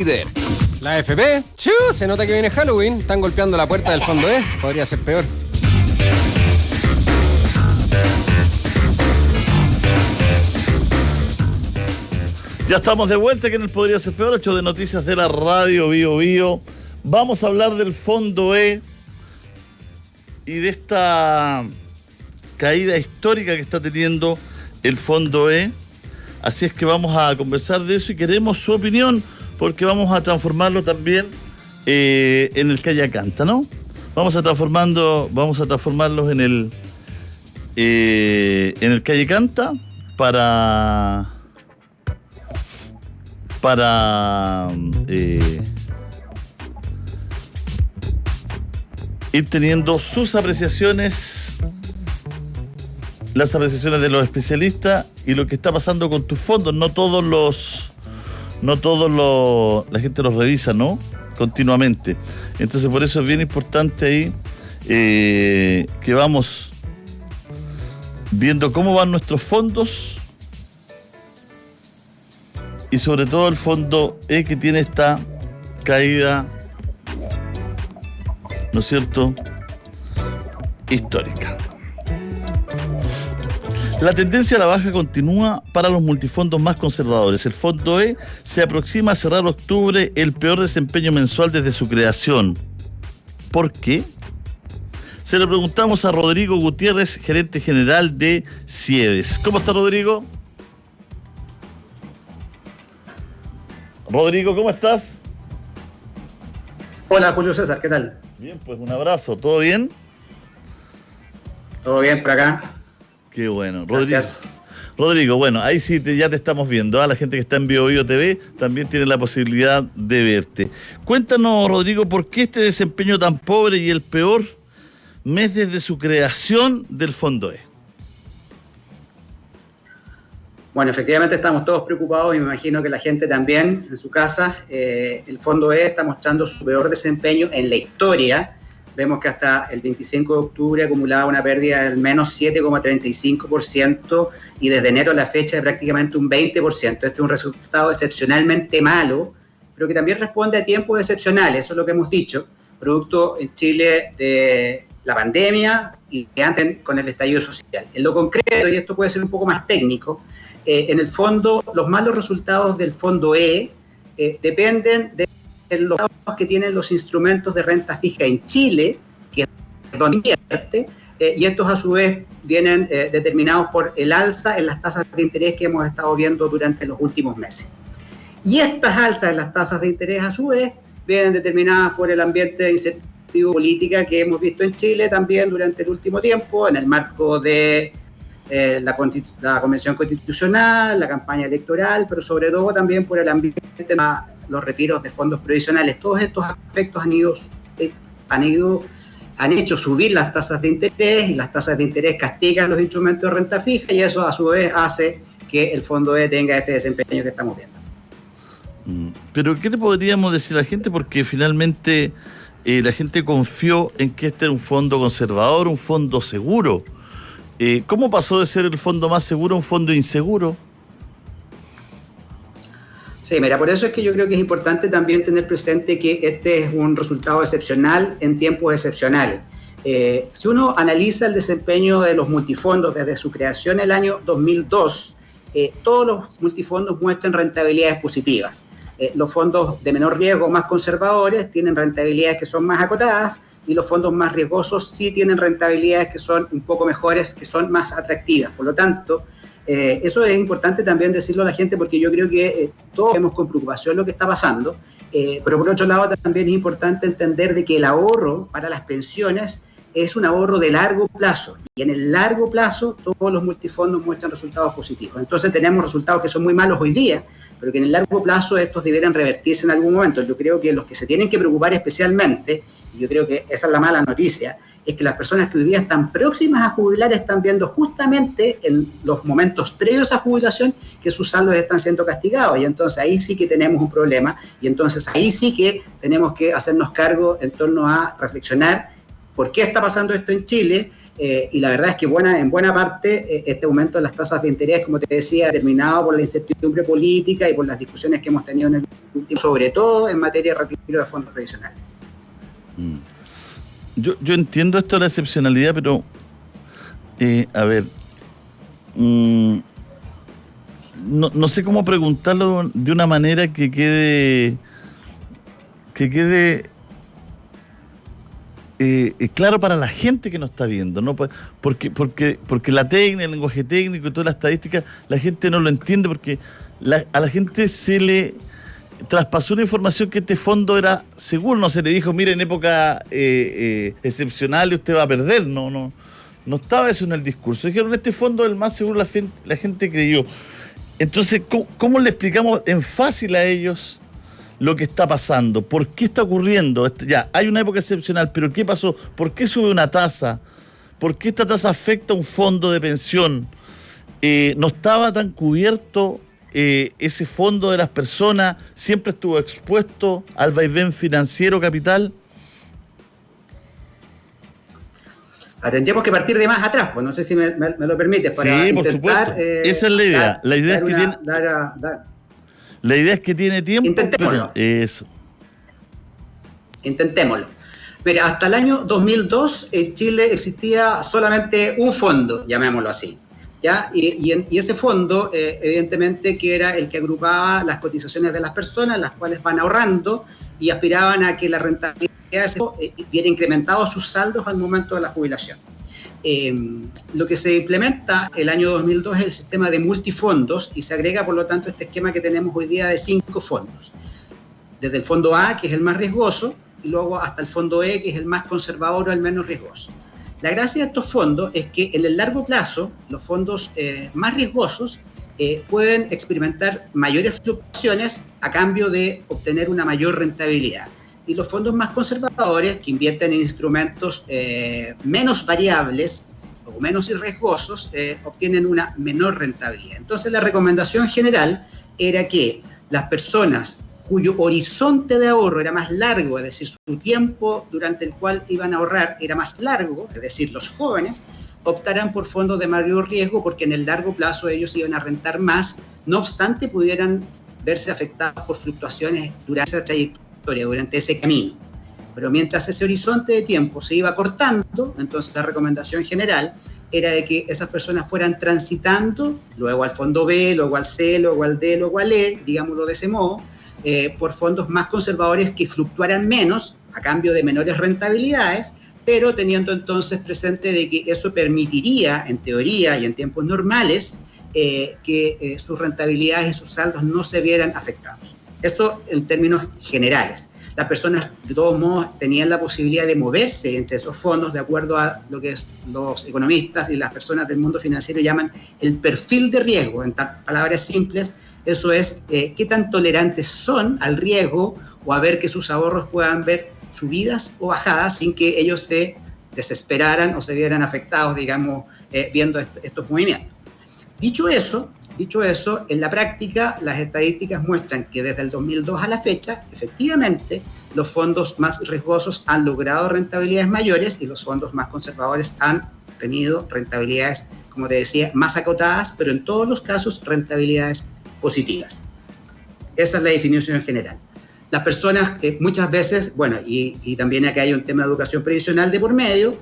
líder. La AFP, se nota que viene Halloween. Están golpeando la puerta del fondo E. Podría ser peor. Ya estamos de vuelta aquí en el Podría Ser Peor, 8 de noticias de la radio Bio Bio. Vamos a hablar del Fondo E y de esta caída histórica que está teniendo el Fondo E. Así es que vamos a conversar de eso y queremos su opinión, porque vamos a transformarlo también en el Calla Canta, ¿no? Vamos a transformarlos en el Calla Canta para ir teniendo sus apreciaciones, las apreciaciones de los especialistas y lo que está pasando con tus fondos. No todos la gente los revisa, ¿no? Continuamente. Entonces por eso es bien importante ahí que vamos viendo cómo van nuestros fondos y sobre todo el fondo E, que tiene esta caída, ¿no es cierto?, histórica. La tendencia a la baja continúa para los multifondos más conservadores. El Fondo E se aproxima a cerrar octubre el peor desempeño mensual desde su creación. ¿Por qué? Se lo preguntamos a Rodrigo Gutiérrez, gerente general de CIEDES. ¿Cómo está, Rodrigo? Rodrigo, ¿cómo estás? Hola, Julio César, ¿qué tal? Bien, pues un abrazo. ¿Todo bien? Todo bien por acá. Qué bueno. Gracias. Rodrigo, bueno, ahí sí ya te estamos viendo. La gente que está en Bio Bio TV también tiene la posibilidad de verte. Cuéntanos, Rodrigo, ¿por qué este desempeño tan pobre y el peor mes desde su creación del Fondo E? Bueno, efectivamente estamos todos preocupados y me imagino que la gente también en su casa. El Fondo E está mostrando su peor desempeño en la historia. Vemos que hasta el 25 de octubre acumulaba una pérdida del menos 7,35% y desde enero a la fecha de prácticamente un 20%. Este es un resultado excepcionalmente malo, pero que también responde a tiempos excepcionales, eso es lo que hemos dicho, producto en Chile de la pandemia y antes con el estallido social. En lo concreto, y esto puede ser un poco más técnico, en el fondo, los malos resultados del Fondo E dependen de los resultados que tienen los instrumentos de renta fija en Chile, que es donde invierte, y estos a su vez vienen determinados por el alza en las tasas de interés que hemos estado viendo durante los últimos meses. Y estas alzas en las tasas de interés a su vez vienen determinadas por el ambiente de incertidumbre política que hemos visto en Chile también durante el último tiempo, en el marco de la Convención Constitucional, la campaña electoral, pero sobre todo también por el ambiente de los retiros de fondos previsionales. Todos estos aspectos han hecho subir las tasas de interés, y las tasas de interés castigan los instrumentos de renta fija, y eso a su vez hace que el Fondo E tenga este desempeño que estamos viendo. Pero ¿qué le podríamos decir a la gente? Porque finalmente la gente confió en que este era un fondo conservador, un fondo seguro. ¿Cómo pasó de ser el fondo más seguro a un fondo inseguro? Sí, mira, por eso es que yo creo que es importante también tener presente que este es un resultado excepcional en tiempos excepcionales. Si uno analiza el desempeño de los multifondos desde su creación en el año 2002, todos los multifondos muestran rentabilidades positivas. Los fondos de menor riesgo, más conservadores, tienen rentabilidades que son más acotadas, y los fondos más riesgosos sí tienen rentabilidades que son un poco mejores, que son más atractivas. Por lo tanto, eso es importante también decirlo a la gente, porque yo creo que todos vemos con preocupación lo que está pasando, pero por otro lado también es importante entender de que el ahorro para las pensiones es un ahorro de largo plazo, y en el largo plazo todos los multifondos muestran resultados positivos. Entonces tenemos resultados que son muy malos hoy día, pero que en el largo plazo estos deberían revertirse en algún momento. Yo creo que los que se tienen que preocupar especialmente, y yo creo que esa es la mala noticia, es que las personas que hoy día están próximas a jubilar están viendo justamente en los momentos previos a jubilación que sus saldos están siendo castigados, y entonces ahí sí que tenemos un problema, y entonces ahí sí que tenemos que hacernos cargo en torno a reflexionar ¿Por qué está pasando esto en Chile? Y la verdad es que en buena parte este aumento de las tasas de interés, como te decía, determinado por la incertidumbre política y por las discusiones que hemos tenido en el último, sobre todo en materia de retiro de fondos previsionales. Yo entiendo esto de la excepcionalidad, pero a ver, no sé cómo preguntarlo de una manera que quede claro para la gente que nos está viendo, ¿no? Porque la técnica, el lenguaje técnico y toda la estadística, la gente no lo entiende porque a la gente se le traspasó una información que este fondo era seguro, no se le dijo, mire, en época excepcional usted va a perder, no estaba eso en el discurso. Dijeron, este fondo es el más seguro, la gente creyó. Entonces, ¿cómo le explicamos en fácil a ellos lo que está pasando? ¿Por qué está ocurriendo? Ya, hay una época excepcional, pero ¿qué pasó? ¿Por qué sube una tasa? ¿Por qué esta tasa afecta a un fondo de pensión? ¿No estaba tan cubierto ese fondo de las personas? ¿Siempre estuvo expuesto al vaivén financiero capital? Tendríamos que partir de más atrás, pues no sé si me lo permites. Para sí, por supuesto. Esa es la idea. La idea es que tiene tiempo. Intentémoslo. Eso. Intentémoslo. Pero hasta el año 2002 en Chile existía solamente un fondo, llamémoslo así. ¿Ya? Y ese fondo, evidentemente, que era el que agrupaba las cotizaciones de las personas, las cuales van ahorrando y aspiraban a que la rentabilidad hubiera incrementado sus saldos al momento de la jubilación. Lo que se implementa el año 2002 es el sistema de multifondos y se agrega, por lo tanto, este esquema que tenemos hoy día de 5 fondos. Desde el fondo A, que es el más riesgoso, y luego hasta el fondo E, que es el más conservador o el menos riesgoso. La gracia de estos fondos es que en el largo plazo, los fondos más riesgosos pueden experimentar mayores fluctuaciones a cambio de obtener una mayor rentabilidad. Y los fondos más conservadores, que invierten en instrumentos menos variables o menos riesgosos, obtienen una menor rentabilidad. Entonces, la recomendación general era que las personas cuyo horizonte de ahorro era más largo, es decir, su tiempo durante el cual iban a ahorrar era más largo, es decir, los jóvenes, optaran por fondos de mayor riesgo porque en el largo plazo ellos iban a rentar más, no obstante pudieran verse afectados por fluctuaciones durante esa trayectoria, durante ese camino. Pero mientras ese horizonte de tiempo se iba cortando, entonces la recomendación general era de que esas personas fueran transitando, luego al fondo B, luego al C, luego al D, luego al E, digámoslo de ese modo, por fondos más conservadores que fluctuaran menos a cambio de menores rentabilidades, pero teniendo entonces presente de que eso permitiría, en teoría y en tiempos normales, que sus rentabilidades y sus saldos no se vieran afectados. Eso en términos generales. Las personas, de todos modos, tenían la posibilidad de moverse entre esos fondos de acuerdo a lo que los economistas y las personas del mundo financiero llaman el perfil de riesgo. En palabras simples, eso es qué tan tolerantes son al riesgo o a ver que sus ahorros puedan ver subidas o bajadas sin que ellos se desesperaran o se vieran afectados, digamos, viendo estos movimientos. Dicho eso, en la práctica las estadísticas muestran que desde el 2002 a la fecha, efectivamente, los fondos más riesgosos han logrado rentabilidades mayores y los fondos más conservadores han tenido rentabilidades, como te decía, más acotadas, pero en todos los casos rentabilidades positivas. Esa es la definición general. Las personas muchas veces, bueno, y también acá hay un tema de educación previsional de por medio,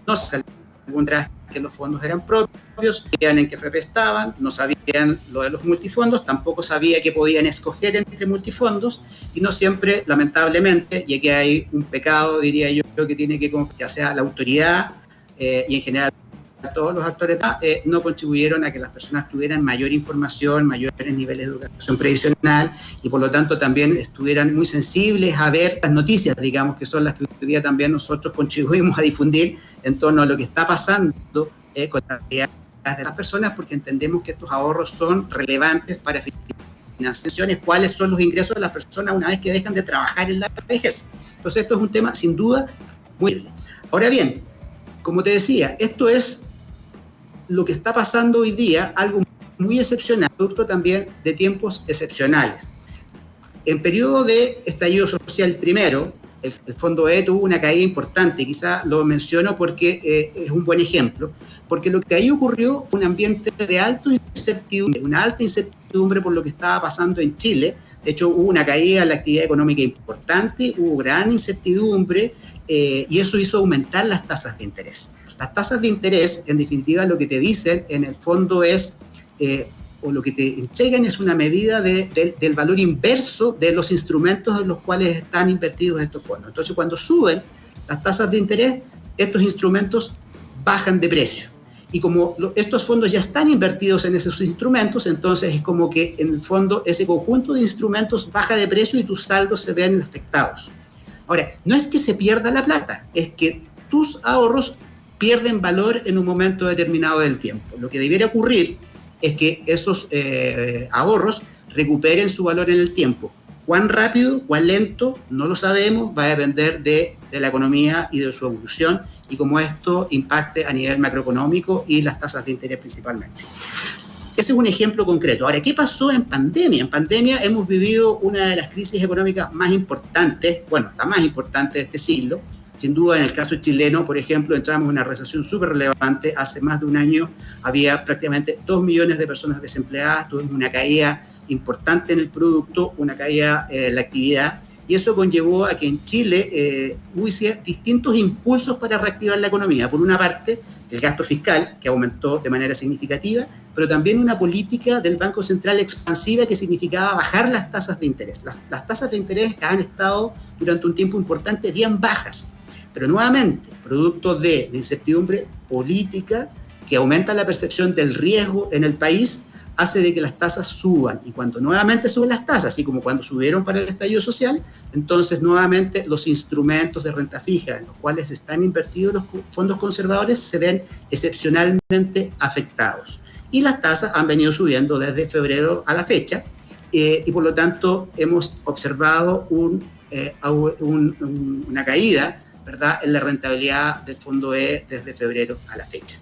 no se encuentra que los fondos eran propios, sabían en qué FP estaban, no sabían lo de los multifondos, tampoco sabía que podían escoger entre multifondos y no siempre, lamentablemente, y aquí hay un pecado, diría yo, que tiene que, ya sea la autoridad y en general todos los actores no contribuyeron a que las personas tuvieran mayor información, mayores niveles de educación previsional y por lo tanto también estuvieran muy sensibles a ver las noticias, digamos, que son las que hoy día también nosotros contribuimos a difundir en torno a lo que está pasando con las realidades de las personas, porque entendemos que estos ahorros son relevantes para financiaciones, cuáles son los ingresos de las personas una vez que dejan de trabajar en la vejez. Entonces esto es un tema sin duda muy... Ahora bien, como te decía, esto es lo que está pasando hoy día, algo muy excepcional, producto también de tiempos excepcionales. En periodo de estallido social primero, el fondo E tuvo una caída importante, quizá lo menciono porque es un buen ejemplo, porque lo que ahí ocurrió fue un ambiente de alta incertidumbre, una alta incertidumbre por lo que estaba pasando en Chile. De hecho, hubo una caída en la actividad económica importante, hubo gran incertidumbre y eso hizo aumentar las tasas de interés. Las tasas de interés, en definitiva, lo que te dicen en el fondo es, o lo que te entregan es una medida del valor inverso de los instrumentos en los cuales están invertidos estos fondos. Entonces, cuando suben las tasas de interés, estos instrumentos bajan de precio. Y como estos fondos ya están invertidos en esos instrumentos, entonces es como que en el fondo ese conjunto de instrumentos baja de precio y tus saldos se ven afectados. Ahora, no es que se pierda la plata, es que tus ahorros pierden valor en un momento determinado del tiempo. Lo que debiera ocurrir es que esos ahorros recuperen su valor en el tiempo. ¿Cuán rápido, cuán lento? No lo sabemos, va a depender de la economía y de su evolución y cómo esto impacte a nivel macroeconómico y las tasas de interés principalmente. Ese es un ejemplo concreto. Ahora, ¿qué pasó en pandemia? En pandemia hemos vivido una de las crisis económicas más importantes, bueno, la más importante de este siglo. Sin duda, en el caso chileno, por ejemplo, entramos en una recesión súper relevante. Hace más de un año había prácticamente 2 millones de personas desempleadas, tuvimos una caída importante en el producto, una caída en la actividad, y eso conllevó a que en Chile hubiese distintos impulsos para reactivar la economía. Por una parte, el gasto fiscal, que aumentó de manera significativa, pero también una política del Banco Central expansiva que significaba bajar las tasas de interés. Las tasas de interés han estado durante un tiempo importante bien bajas, pero nuevamente, producto de incertidumbre política que aumenta la percepción del riesgo en el país, hace de que las tasas suban. Y cuando nuevamente suben las tasas, así como cuando subieron para el estallido social, entonces nuevamente los instrumentos de renta fija en los cuales están invertidos los fondos conservadores se ven excepcionalmente afectados. Y las tasas han venido subiendo desde febrero a la fecha, y por lo tanto hemos observado una caída, ¿verdad?, en la rentabilidad del fondo E desde febrero a la fecha.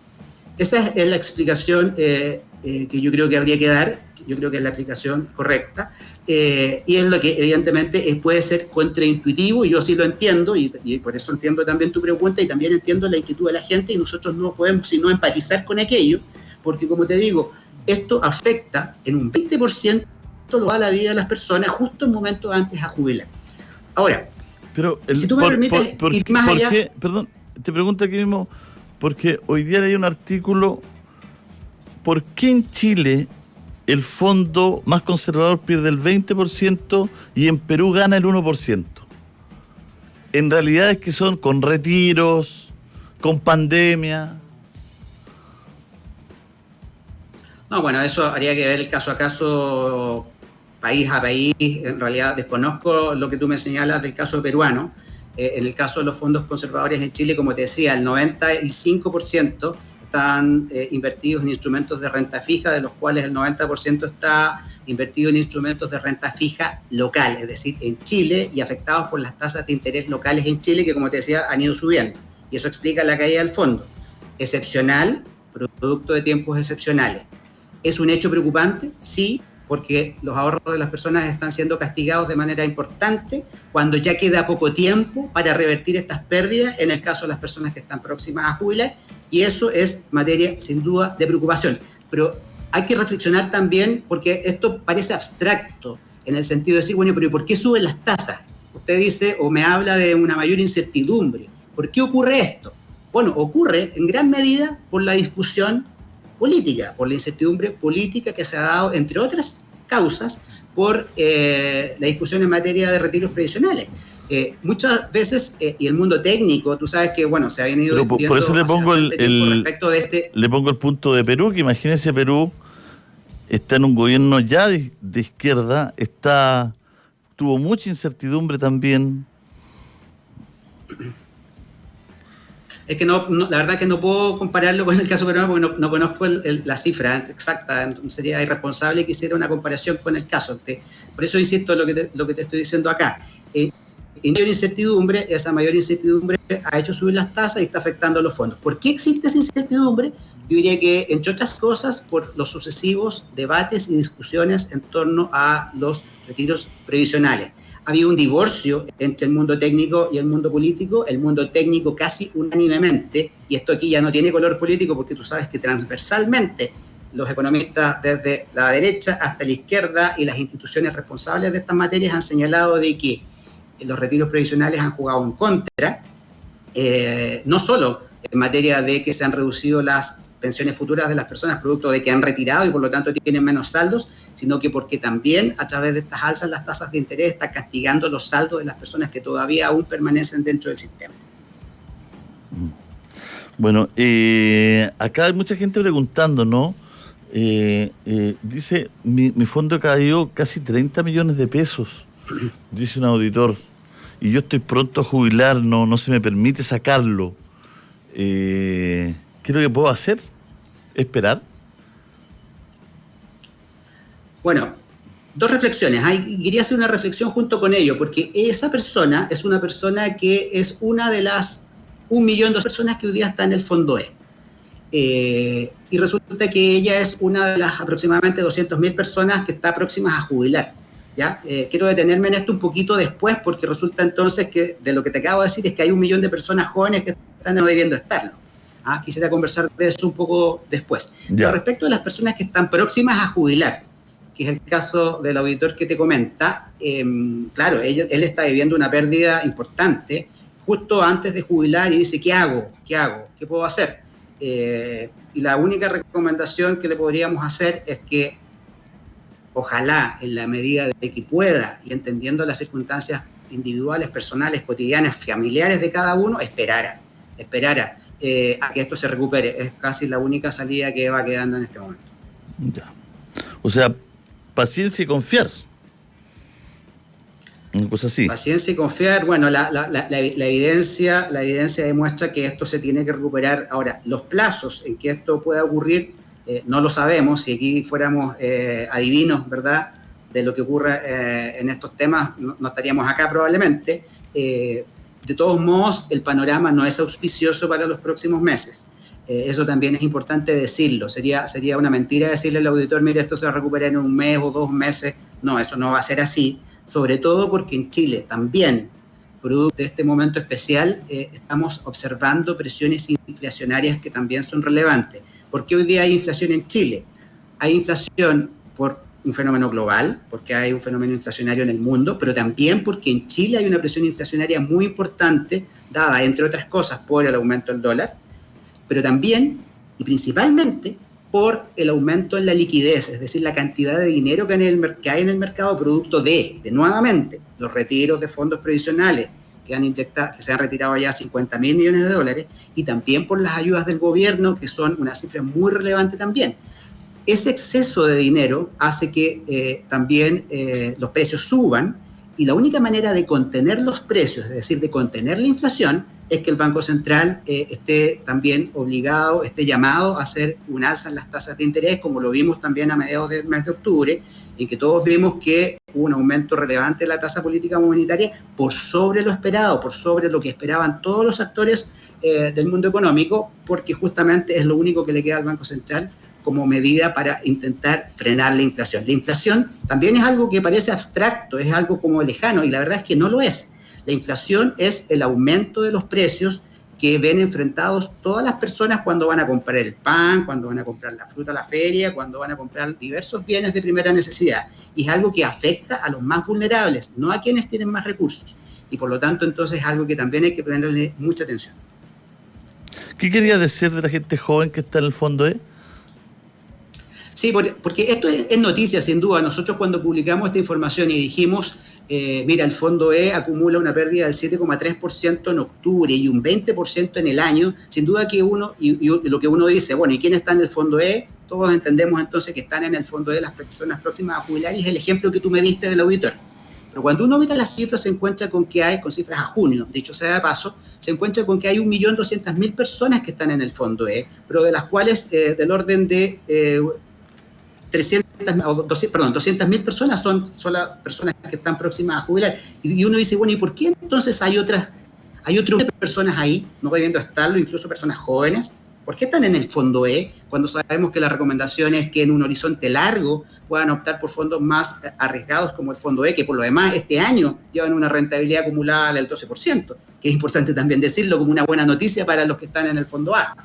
Esa es la explicación que yo creo que habría que dar, yo creo que es la explicación correcta, y es lo que evidentemente puede ser contraintuitivo, y yo así lo entiendo, y por eso entiendo también tu pregunta, y también entiendo la inquietud de la gente, y nosotros no podemos sino empatizar con aquello, porque como te digo, esto afecta en un 20% toda la vida de las personas justo en momentos antes a jubilar. Ahora, pero si tú me permites ir más allá... qué? Perdón, te pregunto aquí mismo, porque hoy día hay un artículo, ¿por qué en Chile el fondo más conservador pierde el 20% y en Perú gana el 1%? En realidad es que son con retiros, con pandemia. No, bueno, eso habría que ver el caso a caso, país a país. En realidad desconozco lo que tú me señalas del caso peruano. En el caso de los fondos conservadores en Chile, como te decía, el 95% están invertidos en instrumentos de renta fija, de los cuales el 90% está invertido en instrumentos de renta fija local, es decir, en Chile, y afectados por las tasas de interés locales en Chile, que como te decía, han ido subiendo. Y eso explica la caída del fondo. Excepcional, producto de tiempos excepcionales. ¿Es un hecho preocupante? Sí, porque los ahorros de las personas están siendo castigados de manera importante cuando ya queda poco tiempo para revertir estas pérdidas, en el caso de las personas que están próximas a jubilar, y eso es materia sin duda de preocupación. Pero hay que reflexionar también, porque esto parece abstracto, en el sentido de decir, bueno, pero ¿por qué suben las tasas? Usted dice, o me habla de una mayor incertidumbre. ¿Por qué ocurre esto? Bueno, ocurre en gran medida por la discusión política, por la incertidumbre política que se ha dado, entre otras causas, por la discusión en materia de retiros previsionales. Muchas veces, y el mundo técnico, tú sabes que, bueno, se ha venido discutiendo. Por eso le pongo respecto de le pongo el punto de Perú, que imagínense, Perú está en un gobierno ya de izquierda, tuvo mucha incertidumbre también. Es que no, la verdad que no puedo compararlo con el caso peruano porque no conozco la cifra exacta. Sería irresponsable que hiciera una comparación con el caso. Por eso insisto en lo que te estoy diciendo acá. En mayor incertidumbre, esa mayor incertidumbre ha hecho subir las tasas y está afectando a los fondos. ¿Por qué existe esa incertidumbre? Yo diría que, entre otras cosas, por los sucesivos debates y discusiones en torno a los retiros previsionales. Ha habido un divorcio entre el mundo técnico y el mundo político, el mundo técnico casi unánimemente, y esto aquí ya no tiene color político porque tú sabes que transversalmente los economistas desde la derecha hasta la izquierda y las instituciones responsables de estas materias han señalado de que los retiros previsionales han jugado en contra, no solo en materia de que se han reducido las pensiones futuras de las personas producto de que han retirado y por lo tanto tienen menos saldos, sino que porque también a través de estas alzas las tasas de interés está castigando los saldos de las personas que todavía aún permanecen dentro del sistema. Bueno, acá hay mucha gente preguntando, ¿no? Dice, mi fondo ha caído casi 30 millones de pesos, dice un auditor, y yo estoy pronto a jubilar, no se me permite sacarlo. ¿Qué es lo que puedo hacer? ¿Esperar? Bueno, dos reflexiones. Quería hacer una reflexión junto con ello, porque esa persona es una persona que es una de las 1.200.000 personas que hoy día está en el fondo E. Y resulta que ella es una de las aproximadamente 200.000 personas que está próximas a jubilar. ¿Ya? Quiero detenerme en esto un poquito después, porque resulta entonces que de lo que te acabo de decir es que hay 1 millón de personas jóvenes que están no debiendo estarlo. Quisiera conversar de eso un poco después. Pero respecto a las personas que están próximas a jubilar, que es el caso del auditor que te comenta, claro, él está viviendo una pérdida importante justo antes de jubilar y dice, ¿qué hago? ¿Qué puedo hacer? Y la única recomendación que le podríamos hacer es que ojalá en la medida de que pueda y entendiendo las circunstancias individuales, personales, cotidianas, familiares de cada uno, esperara a que esto se recupere. Es casi la única salida que va quedando en este momento. Ya. O sea, paciencia y confiar. Una cosa así. Paciencia y confiar. Bueno, la evidencia demuestra que esto se tiene que recuperar. Ahora, los plazos en que esto pueda ocurrir no lo sabemos. Si aquí fuéramos adivinos, ¿verdad?, de lo que ocurre en estos temas, no estaríamos acá probablemente. De todos modos, el panorama no es auspicioso para los próximos meses. Eso también es importante decirlo. Sería una mentira decirle al auditor, mire, esto se va a recuperar en 1 mes o 2 meses. No, eso no va a ser así. Sobre todo porque en Chile también, producto de este momento especial, estamos observando presiones inflacionarias que también son relevantes. ¿Por qué hoy día hay inflación en Chile? Hay inflación por un fenómeno global, porque hay un fenómeno inflacionario en el mundo, pero también porque en Chile hay una presión inflacionaria muy importante, dada, entre otras cosas, por el aumento del dólar, pero también y principalmente por el aumento en la liquidez, es decir, la cantidad de dinero que hay en el mercado producto de nuevamente, los retiros de fondos previsionales que se han retirado ya 50.000 millones de dólares, y también por las ayudas del gobierno, que son una cifra muy relevante también. Ese exceso de dinero hace que también los precios suban, y la única manera de contener los precios, es decir, de contener la inflación, es que el Banco Central esté también obligado, esté llamado a hacer un alza en las tasas de interés, como lo vimos también a mediados del mes de octubre, en que todos vimos que hubo un aumento relevante de la tasa política monetaria por sobre lo esperado, por sobre lo que esperaban todos los actores del mundo económico, porque justamente es lo único que le queda al Banco Central como medida para intentar frenar la inflación. La inflación también es algo que parece abstracto, es algo como lejano, y la verdad es que no lo es. La inflación es el aumento de los precios que ven enfrentados todas las personas cuando van a comprar el pan, cuando van a comprar la fruta a la feria, cuando van a comprar diversos bienes de primera necesidad. Y es algo que afecta a los más vulnerables, no a quienes tienen más recursos. Y por lo tanto, entonces, es algo que también hay que ponerle mucha atención. ¿Qué quería decir de la gente joven que está en el fondo E? Sí, porque esto es noticia, sin duda. Nosotros cuando publicamos esta información y dijimos, mira, el fondo E acumula una pérdida del 7,3% en octubre y un 20% en el año, sin duda que lo que uno dice, bueno, ¿y quién está en el fondo E? Todos entendemos entonces que están en el fondo E las personas próximas a jubilar, y es el ejemplo que tú me diste del auditor. Pero cuando uno mira las cifras, se encuentra con que hay, con cifras a junio, dicho sea de paso, se encuentra con que hay 1.200.000 personas que están en el fondo E, pero de las cuales del orden de 200.000 personas son las personas que están próximas a jubilar. Y uno dice, bueno, ¿y por qué entonces hay otras personas ahí, no debiendo estarlo, incluso personas jóvenes, ¿Por qué están en el fondo E cuando sabemos que la recomendación es que en un horizonte largo puedan optar por fondos más arriesgados como el fondo E, que por lo demás este año llevan una rentabilidad acumulada del 12%, que es importante también decirlo como una buena noticia para los que están en el fondo A?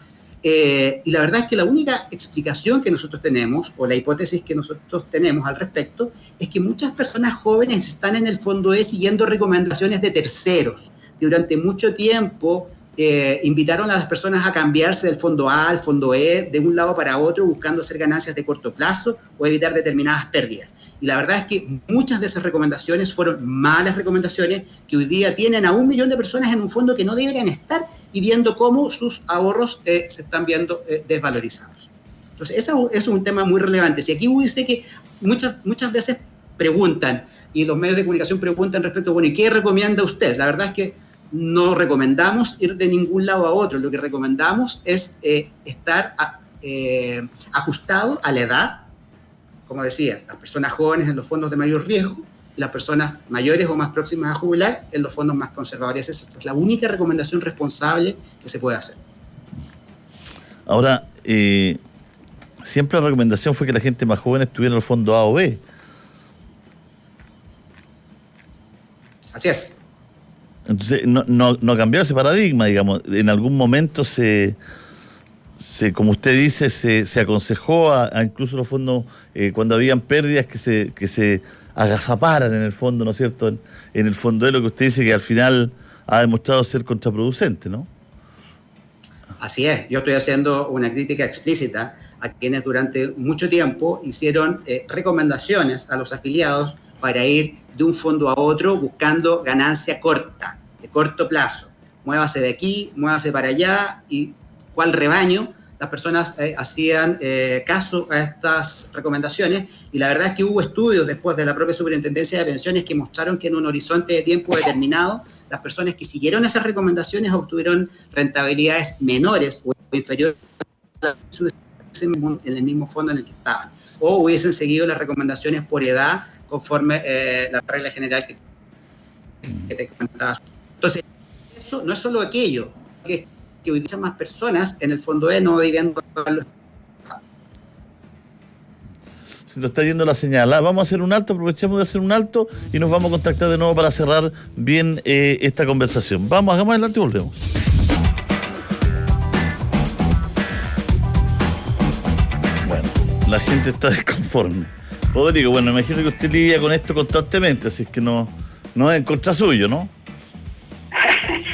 Y la verdad es que la única explicación que nosotros tenemos, o la hipótesis que nosotros tenemos al respecto, es que muchas personas jóvenes están en el fondo E siguiendo recomendaciones de terceros. Durante mucho tiempo invitaron a las personas a cambiarse del fondo A al fondo E de un lado para otro, buscando hacer ganancias de corto plazo o evitar determinadas pérdidas. Y la verdad es que muchas de esas recomendaciones fueron malas recomendaciones que hoy día tienen a 1 millón de personas en un fondo que no deberían estar y viendo cómo sus ahorros se están viendo desvalorizados. Entonces, eso es un tema muy relevante. Si aquí dice que muchas veces preguntan, y los medios de comunicación preguntan respecto, bueno, ¿y qué recomienda usted? La verdad es que no recomendamos ir de ningún lado a otro. Lo que recomendamos es estar ajustado a la edad, como decía, las personas jóvenes en los fondos de mayor riesgo y las personas mayores o más próximas a jubilar en los fondos más conservadores. Esa es la única recomendación responsable que se puede hacer. Ahora, siempre la recomendación fue que la gente más joven estuviera en el fondo A o B. Así es. Entonces, no ha cambiado ese paradigma, digamos. En algún momento como usted dice, se aconsejó a incluso los fondos, cuando habían pérdidas, que se agazaparan en el fondo, ¿no es cierto? En el fondo de lo que usted dice, que al final ha demostrado ser contraproducente, ¿no? Así es. Yo estoy haciendo una crítica explícita a quienes durante mucho tiempo hicieron recomendaciones a los afiliados para ir de un fondo a otro buscando ganancia corta, de corto plazo. Muévase de aquí, muévase para allá, y cual rebaño las personas hacían caso a estas recomendaciones, y la verdad es que hubo estudios después de la propia Superintendencia de Pensiones que mostraron que en un horizonte de tiempo determinado las personas que siguieron esas recomendaciones obtuvieron rentabilidades menores o inferiores en el mismo fondo en el que estaban, o hubiesen seguido las recomendaciones por edad conforme la regla general que te comentaba. Entonces, eso no es solo aquello, que hoy día más personas en el fondo E no deberían pagarlo. Se nos está yendo la señal. Vamos a hacer un alto, aprovechemos de hacer un alto y nos vamos a contactar de nuevo para cerrar bien esta conversación. Vamos, hagamos el alto y volvemos. Bueno, la gente está desconforme. Rodrigo, bueno, imagino que usted lidia con esto constantemente, así es que no es en contra suyo, ¿no?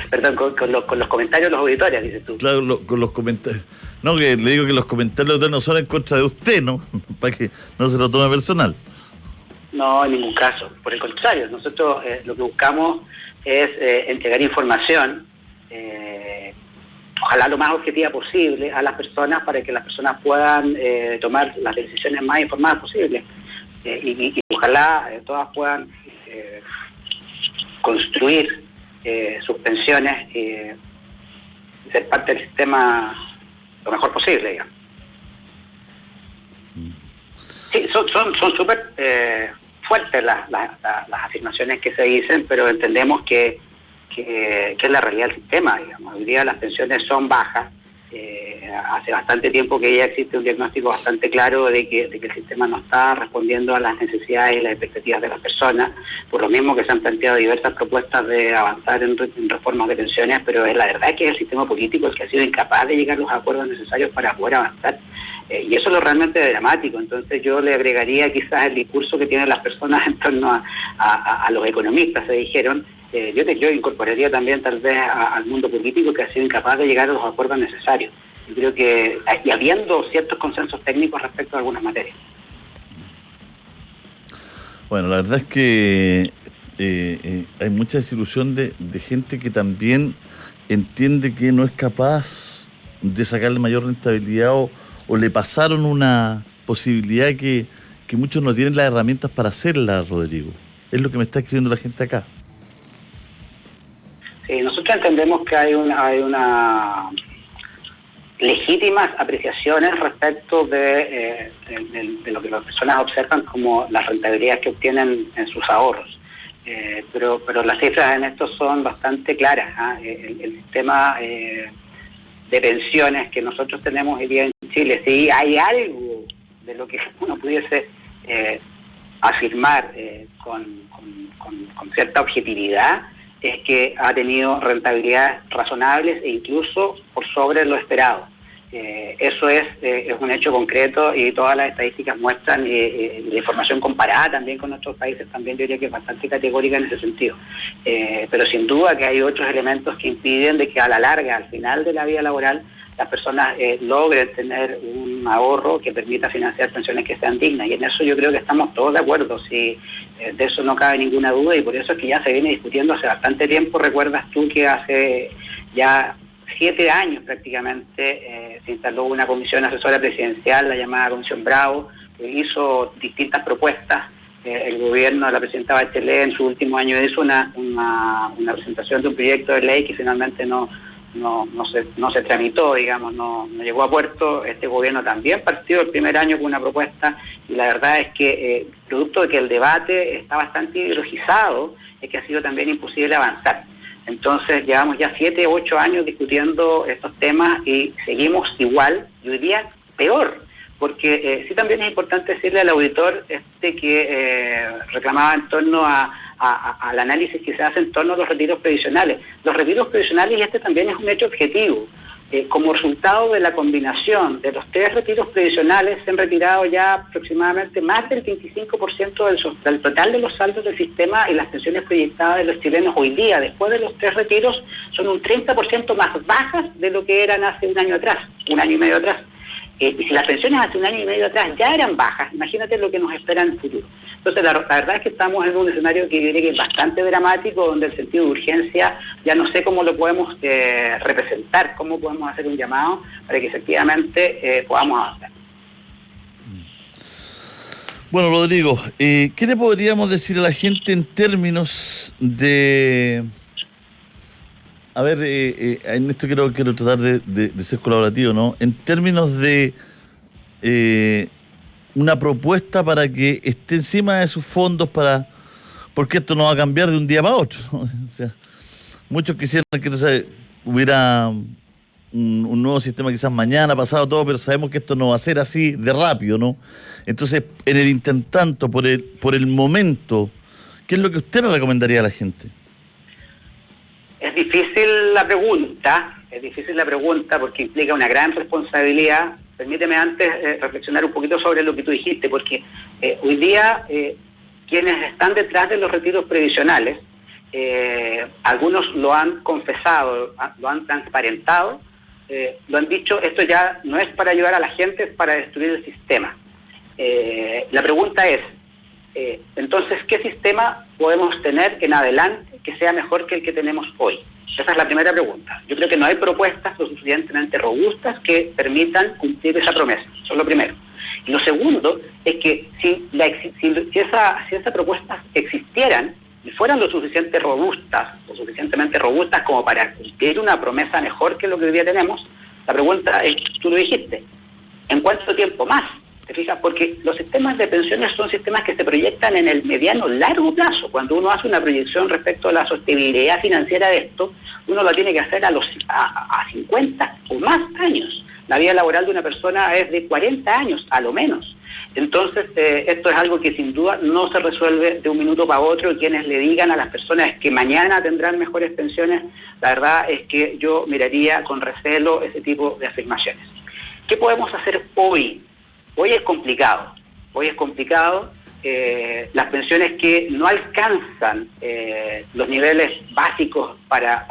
Perdón, con los comentarios de los auditores, dices tú. Claro, con los comentarios. No, que le digo que los comentarios de usted no son en contra de usted, ¿no? Para que no se lo tome personal. No, en ningún caso. Por el contrario, nosotros lo que buscamos es entregar información, ojalá lo más objetiva posible, a las personas para que las personas puedan tomar las decisiones más informadas posibles. Y ojalá todas puedan construir sus pensiones y ser parte del sistema lo mejor posible, digamos. Sí, son súper fuertes las afirmaciones que se dicen, pero entendemos que es la realidad del sistema, digamos. Hoy día las pensiones son bajas. Hace bastante tiempo que ya existe un diagnóstico bastante claro de que el sistema no está respondiendo a las necesidades y las expectativas de las personas, por lo mismo que se han planteado diversas propuestas de avanzar en reformas de pensiones, pero es la verdad que es el sistema político el que ha sido incapaz de llegar a los acuerdos necesarios para poder avanzar, y eso es lo realmente dramático. Entonces yo le agregaría quizás el discurso que tienen las personas en torno a los economistas, se dijeron. Yo incorporaría también tal vez al mundo político, que ha sido incapaz de llegar a los acuerdos necesarios. Yo creo que, y habiendo ciertos consensos técnicos respecto a algunas materias. Bueno, la verdad es que hay mucha desilusión de gente que también entiende que no es capaz de sacarle mayor rentabilidad o le pasaron una posibilidad que muchos no tienen las herramientas para hacerla, Rodrigo. Es lo que me está escribiendo la gente acá. Sí, nosotros entendemos que hay una legítimas apreciaciones respecto de lo que las personas observan como las rentabilidades que obtienen en sus ahorros. Pero las cifras en esto son bastante claras, ¿eh? El sistema de pensiones que nosotros tenemos hoy día en Chile, si hay algo de lo que uno pudiese afirmar con cierta objetividad, es que ha tenido rentabilidades razonables e incluso por sobre lo esperado. Eso es un hecho concreto y todas las estadísticas muestran, la información comparada también con otros países también yo diría que es bastante categórica en ese sentido. Pero sin duda que hay otros elementos que impiden de que a la larga, al final de la vida laboral, las personas logren tener un ahorro que permita financiar pensiones que sean dignas. Y en eso yo creo que estamos todos de acuerdo, de eso no cabe ninguna duda, y por eso es que ya se viene discutiendo hace bastante tiempo. Recuerdas tú que hace ya 7 años prácticamente se instaló una comisión asesora presidencial, la llamada Comisión Bravo, que hizo distintas propuestas. El gobierno de la presidenta Bachelet en su último año hizo una presentación de un proyecto de ley que finalmente no se tramitó, digamos, no llegó a puerto. Este gobierno también partió el primer año con una propuesta, y la verdad es que producto de que el debate está bastante ideologizado, es que ha sido también imposible avanzar. Entonces llevamos ya 7, 8 años discutiendo estos temas y seguimos igual, y hoy día peor, porque sí también es importante decirle al auditor que reclamaba en torno al análisis que se hace en torno a los retiros previsionales. Los retiros previsionales, y también es un hecho objetivo, como resultado de la combinación de los 3 retiros previsionales, se han retirado ya aproximadamente más del 25% del total de los saldos del sistema, y las pensiones proyectadas de los chilenos hoy día, después de los 3 retiros, son un 30% más bajas de lo que eran hace un año y medio atrás. Y si las pensiones hace un año y medio atrás ya eran bajas, imagínate lo que nos espera en el futuro. Entonces la verdad es que estamos en un escenario que yo diría que es bastante dramático, donde el sentido de urgencia ya no sé cómo lo podemos representar, cómo podemos hacer un llamado para que efectivamente podamos avanzar. Bueno, Rodrigo, ¿qué le podríamos decir a la gente en términos de... A ver, en esto quiero tratar de ser colaborativo, ¿no? En términos de una propuesta para que esté encima de sus fondos, porque esto no va a cambiar de un día para otro, ¿no? O sea, muchos quisieran que hubiera un nuevo sistema quizás mañana, pasado, todo, pero sabemos que esto no va a ser así de rápido, ¿no? Entonces, en el intentanto, por el momento, ¿qué es lo que usted le recomendaría a la gente? Es difícil la pregunta porque implica una gran responsabilidad. Permíteme antes reflexionar un poquito sobre lo que tú dijiste, porque hoy día quienes están detrás de los retiros previsionales, algunos lo han confesado, lo han transparentado, lo han dicho, esto ya no es para ayudar a la gente, es para destruir el sistema. La pregunta es, entonces, ¿qué sistema podemos tener en adelante que sea mejor que el que tenemos hoy? Esa es la primera pregunta. Yo creo que no hay propuestas lo suficientemente robustas que permitan cumplir esa promesa. Eso es lo primero. Y lo segundo es que si esas propuestas existieran y fueran lo suficientemente robustas como para cumplir una promesa mejor que lo que hoy día tenemos, la pregunta es, tú lo dijiste, ¿en cuánto tiempo más? ¿Te fijas? Porque los sistemas de pensiones son sistemas que se proyectan en el mediano largo plazo. Cuando uno hace una proyección respecto a la sostenibilidad financiera de esto, uno lo tiene que hacer a 50 o más años. La vida laboral de una persona es de 40 años, a lo menos. Entonces, esto es algo que sin duda no se resuelve de un minuto para otro, y quienes le digan a las personas que mañana tendrán mejores pensiones, la verdad es que yo miraría con recelo ese tipo de afirmaciones. ¿Qué podemos hacer hoy? Hoy es complicado. Las pensiones que no alcanzan los niveles básicos para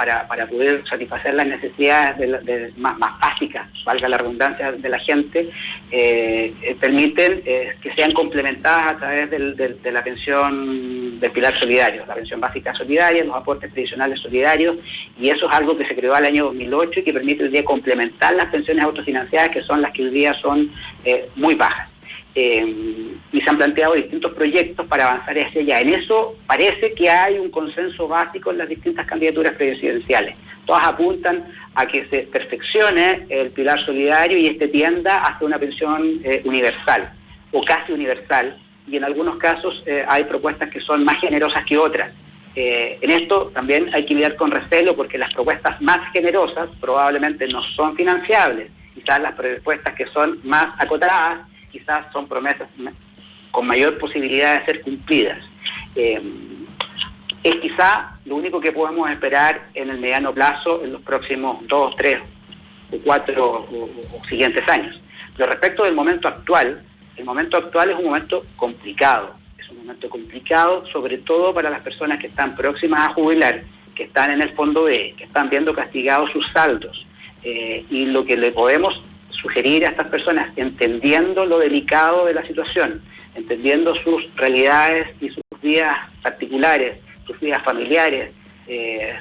poder satisfacer las necesidades más básicas, valga la redundancia, de la gente, permiten que sean complementadas a través de la pensión del pilar solidario, la pensión básica solidaria, los aportes previsionales solidarios, y eso es algo que se creó al año 2008 y que permite hoy día complementar las pensiones autofinanciadas, que son las que hoy día son muy bajas. Y se han planteado distintos proyectos para avanzar hacia allá. En eso parece que hay un consenso básico en las distintas candidaturas presidenciales. Todas apuntan a que se perfeccione el pilar solidario y tienda hacia una pensión universal o casi universal, y en algunos casos hay propuestas que son más generosas que otras. En esto también hay que lidiar con recelo porque las propuestas más generosas probablemente no son financiables. Quizás las propuestas que son más acotadas, quizás son promesas con mayor posibilidad de ser cumplidas. Es quizá lo único que podemos esperar en el mediano plazo en los próximos 2, 3 o 4 o siguientes años. Pero respecto del momento actual, el momento actual es un momento complicado. Es un momento complicado sobre todo para las personas que están próximas a jubilar, que están en el fondo E, que están viendo castigados sus saldos. Y lo que le podemos sugerir a estas personas, entendiendo lo delicado de la situación, entendiendo sus realidades y sus vidas particulares, sus vidas familiares,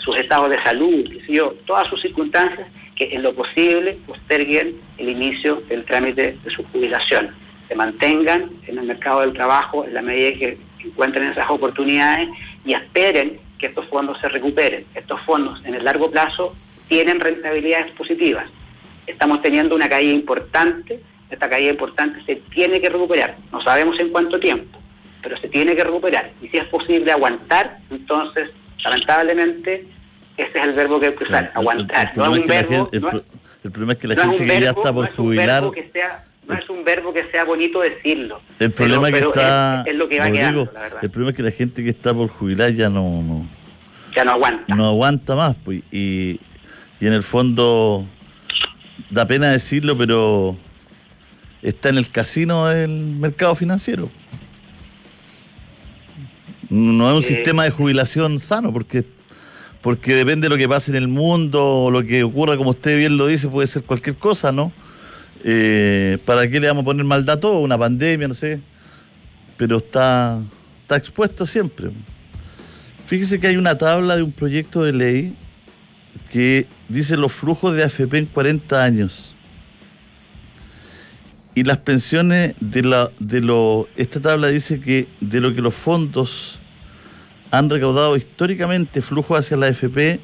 sus estados de salud, qué sé yo, todas sus circunstancias, que en lo posible posterguen el inicio del trámite de su jubilación, se mantengan en el mercado del trabajo en la medida que encuentren esas oportunidades y esperen que estos fondos se recuperen. Estos fondos en el largo plazo tienen rentabilidades positivas. Estamos teniendo una caída importante, esta caída importante se tiene que recuperar, no sabemos en cuánto tiempo, pero se tiene que recuperar, y si es posible aguantar, entonces, lamentablemente, ese es el verbo que hay que usar, aguantar. El problema es que la gente que ya está por jubilar... No es un verbo que sea bonito decirlo. El problema es lo que va quedando, la verdad. El problema es que la gente que está por jubilar ya no aguanta. No aguanta más, pues, y en el fondo da pena decirlo, pero está en el casino del mercado financiero. No es un sistema de jubilación sano, porque depende de lo que pase en el mundo, o lo que ocurra, como usted bien lo dice, puede ser cualquier cosa, ¿no? ¿Para qué le vamos a poner maldad a todo? Una pandemia, no sé. Pero está expuesto siempre. Fíjese que hay una tabla de un proyecto de ley que dice los flujos de AFP en 40 años. Y las pensiones esta tabla dice que de lo que los fondos han recaudado históricamente, flujos hacia la AFP,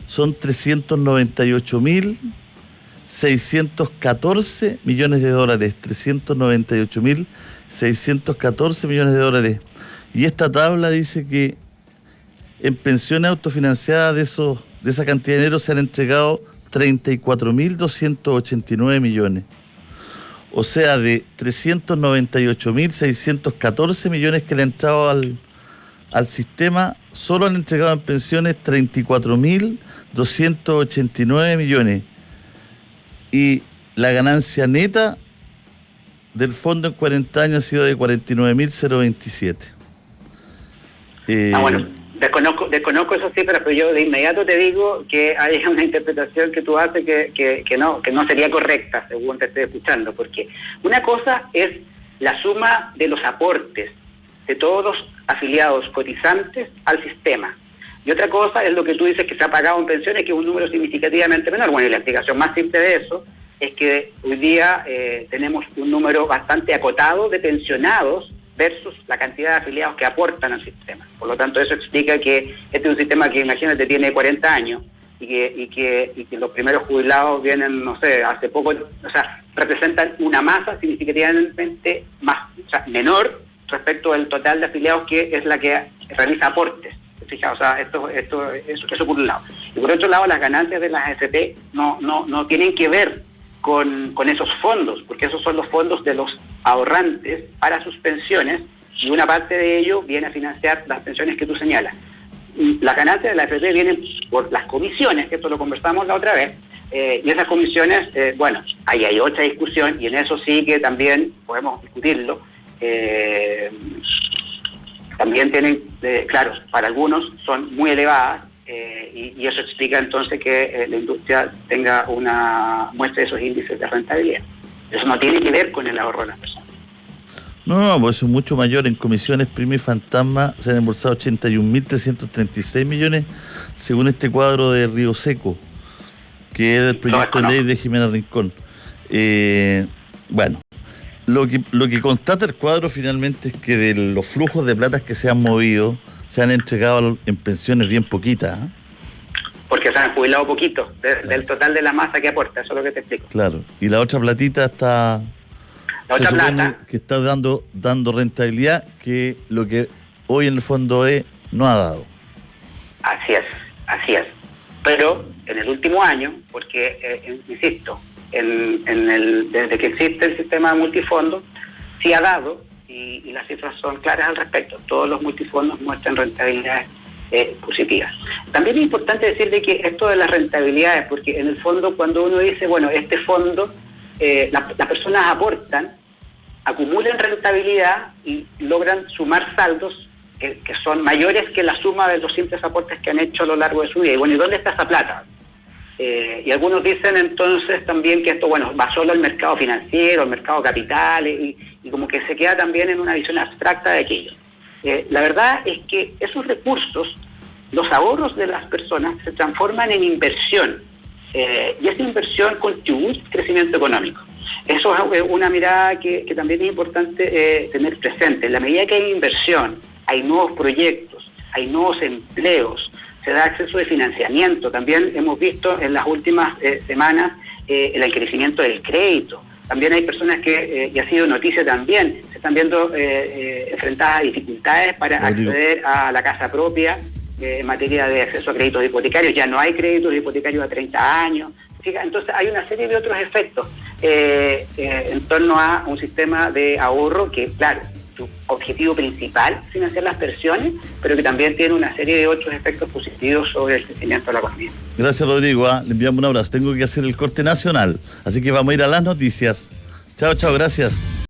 son 398.614 millones de dólares. 398.614 millones de dólares. Y esta tabla dice que en pensiones autofinanciadas de esa cantidad de dinero se han entregado 34.289 millones. O sea, de 398.614 millones que le han entrado al sistema, solo han entregado en pensiones 34.289 millones. Y la ganancia neta del fondo en 40 años ha sido de 49.027. Bueno, desconozco esas cifras, pero yo de inmediato te digo que hay una interpretación que tú haces que no sería correcta, según te estoy escuchando, porque una cosa es la suma de los aportes de todos los afiliados cotizantes al sistema. Y otra cosa es lo que tú dices que se ha pagado en pensiones, que es un número significativamente menor. Bueno, y la explicación más simple de eso es que hoy día tenemos un número bastante acotado de pensionados versus la cantidad de afiliados que aportan al sistema. Por lo tanto, eso explica que este es un sistema que, imagínate, tiene 40 años y que los primeros jubilados vienen, no sé, hace poco, o sea, representan una masa significativamente menor respecto al total de afiliados, que es la que realiza aportes. Fija, o sea, eso por un lado. Y por otro lado, las ganancias de las AFP no tienen que ver con esos fondos, porque esos son los fondos de los ahorrantes para sus pensiones, y una parte de ello viene a financiar las pensiones que tú señalas. Las ganancias de la AFP vienen por las comisiones, que esto lo conversamos la otra vez, y esas comisiones, bueno, ahí hay otra discusión, y en eso sí que también podemos discutirlo. También tienen, claro, para algunos son muy elevadas, y eso explica entonces que la industria tenga una muestra de esos índices de rentabilidad. Eso no tiene que ver con el ahorro de las personas. No, pues es mucho mayor. En comisiones prima y fantasma se han embolsado 81.336 millones, según este cuadro de Río Seco, que es el proyecto de ley de Jimena Rincón. Bueno, lo que constata el cuadro finalmente es que de los flujos de platas que se han movido, se han entregado en pensiones bien poquitas. Porque se han jubilado poquito del total de la masa que aporta, eso es lo que te explico. Claro, y la otra platita está... Se supone que está dando rentabilidad, que lo que hoy en el fondo no ha dado. Así es. Pero en el último año, porque, insisto, desde que existe el sistema de multifondos, sí ha dado, y las cifras son claras al respecto, todos los multifondos muestran rentabilidades positivas. También es importante decir de que esto de las rentabilidades, porque en el fondo cuando uno dice, bueno, este fondo, las personas aportan, acumulan rentabilidad y logran sumar saldos que son mayores que la suma de los simples aportes que han hecho a lo largo de su vida. Y bueno, ¿y dónde está esa plata? Y algunos dicen entonces también que esto, bueno, va solo al mercado financiero, al mercado capital, y como que se queda también en una visión abstracta de aquello. La verdad es que esos recursos, los ahorros de las personas, se transforman en inversión, y esa inversión contribuye al crecimiento económico. Eso es una mirada que también es importante tener presente. En la medida que hay inversión, hay nuevos proyectos, hay nuevos empleos, se da acceso de financiamiento. También hemos visto en las últimas semanas el crecimiento del crédito. También hay personas que, y ha sido noticia también, se están viendo enfrentadas a dificultades para acceder a la casa propia en materia de acceso a créditos hipotecarios. Ya no hay créditos hipotecarios a 30 años. Entonces hay una serie de otros efectos en torno a un sistema de ahorro que, claro, su objetivo principal es financiar las pensiones, pero que también tiene una serie de otros efectos positivos sobre el crecimiento de la economía. Gracias, Rodrigo. Le enviamos un abrazo. Tengo que hacer el corte nacional, así que vamos a ir a las noticias. Chao, gracias.